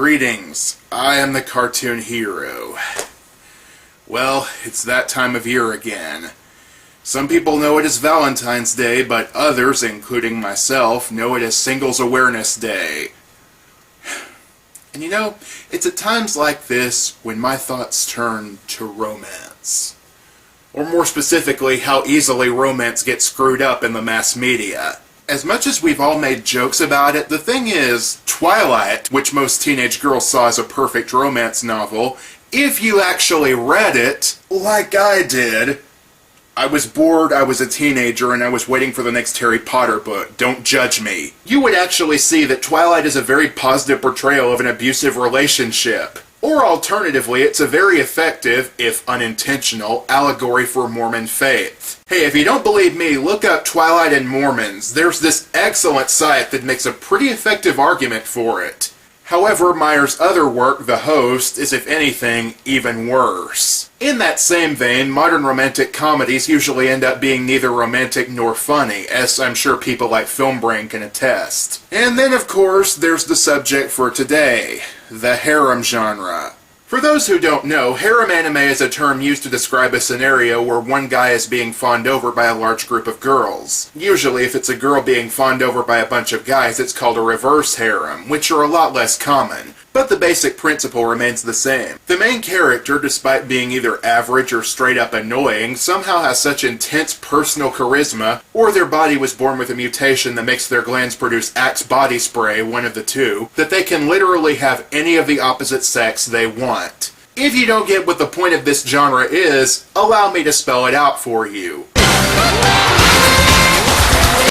Greetings, I am the Cartoon Hero. Well, it's that time of year again. Some people know it as Valentine's Day, but others, including myself, know it as Singles Awareness Day. And you know, it's at times like this when my thoughts turn to romance. Or more specifically, how easily romance gets screwed up in the mass media. As much as we've all made jokes about it, the thing is, Twilight, which most teenage girls saw as a perfect romance novel, if you actually read it, like I did, I was bored, I was a teenager, and I was waiting for the next Harry Potter book. Don't judge me. You would actually see that Twilight is a very positive portrayal of an abusive relationship. Or alternatively, it's a very effective, if unintentional, allegory for Mormon faith. Hey, if you don't believe me, look up Twilight and Mormons. There's this excellent site that makes a pretty effective argument for it. However, Meyer's other work, The Host, is if anything, even worse. In that same vein, modern romantic comedies usually end up being neither romantic nor funny, as I'm sure people like Filmbrain can attest. And then, of course, there's the subject for today, the harem genre. For those who don't know, harem anime is a term used to describe a scenario where one guy is being fawned over by a large group of girls. Usually, if it's a girl being fawned over by a bunch of guys, it's called a reverse harem, which are a lot less common. But the basic principle remains the same. The main character, despite being either average or straight up annoying, somehow has such intense personal charisma, or their body was born with a mutation that makes their glands produce Axe body spray, one of the two, that they can literally have any of the opposite sex they want. If you don't get what the point of this genre is, allow me to spell it out for you.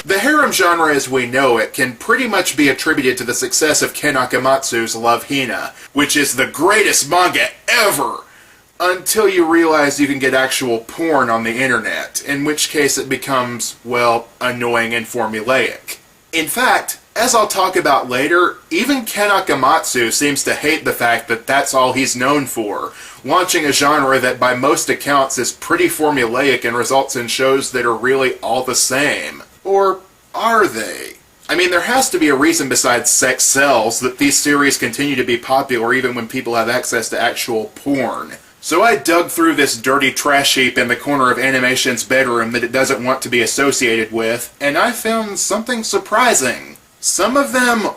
The harem genre as we know it can pretty much be attributed to the success of Ken Akamatsu's Love Hina, which is the greatest manga ever, until you realize you can get actual porn on the internet, in which case it becomes, well, annoying and formulaic. In fact, as I'll talk about later, even Ken Akamatsu seems to hate the fact that that's all he's known for, launching a genre that by most accounts is pretty formulaic and results in shows that are really all the same. Or are they? I mean, there has to be a reason besides sex sells that these series continue to be popular even when people have access to actual porn. So I dug through this dirty trash heap in the corner of animation's bedroom that it doesn't want to be associated with, and I found something surprising. Some of them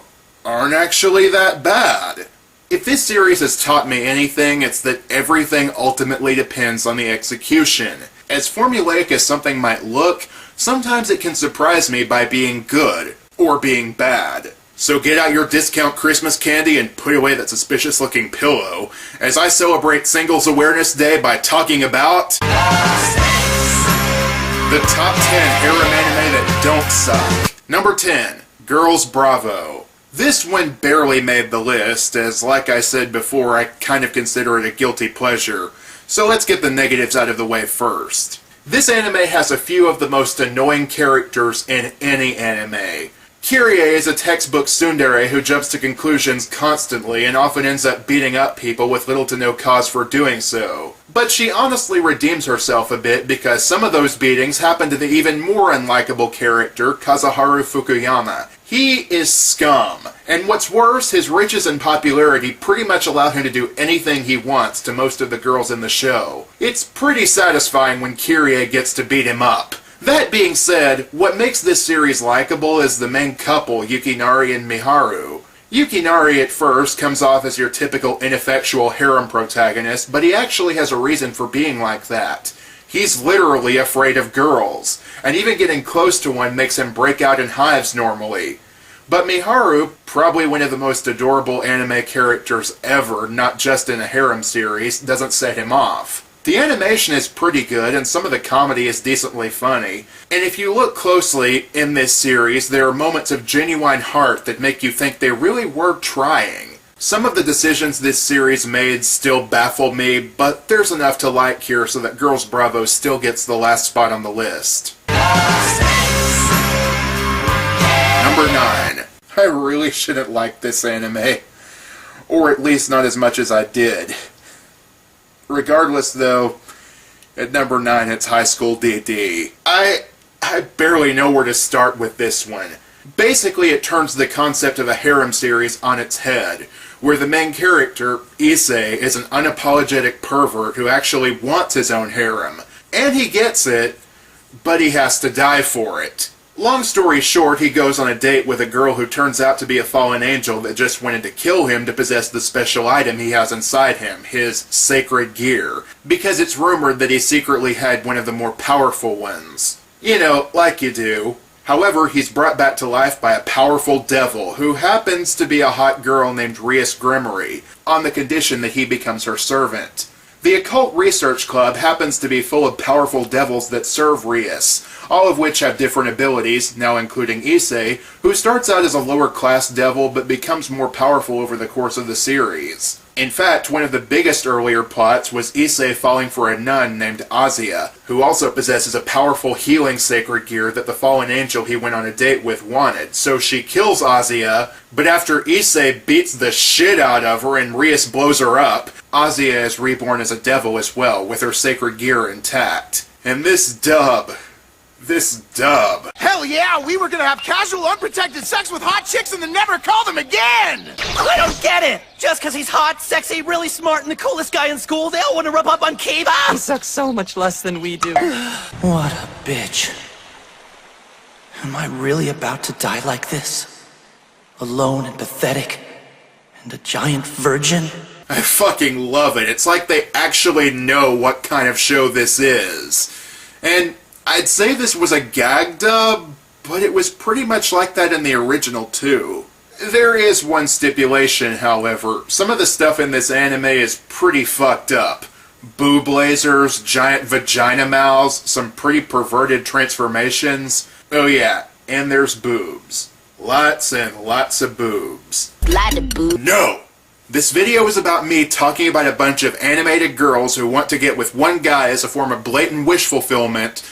aren't actually that bad. If this series has taught me anything, it's that everything ultimately depends on the execution. As formulaic as something might look, sometimes it can surprise me by being good, or being bad. So get out your discount Christmas candy and put away that suspicious-looking pillow, as I celebrate Singles Awareness Day by talking about the top 10 harem anime that don't suck. Number 10, Girls Bravo. This one barely made the list, as like I said before, I kind of consider it a guilty pleasure. So let's get the negatives out of the way first. This anime has a few of the most annoying characters in any anime. Kyrie is a textbook tsundere who jumps to conclusions constantly and often ends up beating up people with little to no cause for doing so. But she honestly redeems herself a bit because some of those beatings happen to the even more unlikable character, Kazuharu Fukuyama. He is scum, and what's worse, his riches and popularity pretty much allow him to do anything he wants to most of the girls in the show. It's pretty satisfying when Kyrie gets to beat him up. That being said, what makes this series likable is the main couple, Yukinari and Miharu. Yukinari at first comes off as your typical ineffectual harem protagonist, but he actually has a reason for being like that. He's literally afraid of girls, and even getting close to one makes him break out in hives normally. But Miharu, probably one of the most adorable anime characters ever, not just in a harem series, doesn't set him off. The animation is pretty good, and some of the comedy is decently funny. And if you look closely in this series, there are moments of genuine heart that make you think they really were trying. Some of the decisions this series made still baffle me, but there's enough to like here so that Girls Bravo still gets the last spot on the list. Number 9. I really shouldn't like this anime. Or at least not as much as I did. Regardless, though, at number 9 it's High School DD. I barely know where to start with this one. Basically, it turns the concept of a harem series on its head, where the main character, Issei, is an unapologetic pervert who actually wants his own harem. And he gets it, but he has to die for it. Long story short, he goes on a date with a girl who turns out to be a fallen angel that just wanted to kill him to possess the special item he has inside him, his sacred gear, because it's rumored that he secretly had one of the more powerful ones. You know, like you do. However, he's brought back to life by a powerful devil, who happens to be a hot girl named Rias Grimory, on the condition that he becomes her servant. The Occult Research Club happens to be full of powerful devils that serve Rias, all of which have different abilities, now including Issei, who starts out as a lower-class devil but becomes more powerful over the course of the series. In fact, one of the biggest earlier plots was Issei falling for a nun named Azia, who also possesses a powerful healing sacred gear that the fallen angel he went on a date with wanted. So she kills Azia, but after Issei beats the shit out of her and Rias blows her up, Azia is reborn as a devil as well, with her sacred gear intact. And this dub... Hell yeah, we were gonna have casual, unprotected sex with hot chicks and then never call them again! I don't get it! Just because he's hot, sexy, really smart, and the coolest guy in school, they all want to rub up on Kiba? He sucks so much less than we do. What a bitch. Am I really about to die like this? Alone and pathetic? And a giant virgin? I fucking love it. It's like they actually know what kind of show this is. And I'd say this was a gag dub, but it was pretty much like that in the original too. There is one stipulation, however. Some of the stuff in this anime is pretty fucked up. Boob lasers, giant vagina mouths, some pretty perverted transformations. Oh yeah, and there's boobs. Lots and lots of boobs. Lot of boobs. No! This video is about me talking about a bunch of animated girls who want to get with one guy as a form of blatant wish fulfillment,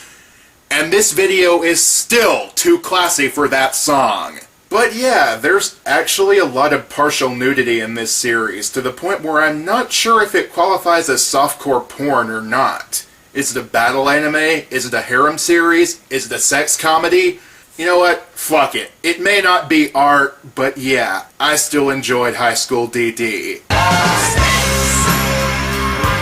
and this video is still too classy for that song. But yeah, there's actually a lot of partial nudity in this series, to the point where I'm not sure if it qualifies as softcore porn or not. Is it a battle anime? Is it a harem series? Is it a sex comedy? You know what? Fuck it. It may not be art, but yeah, I still enjoyed High School DD.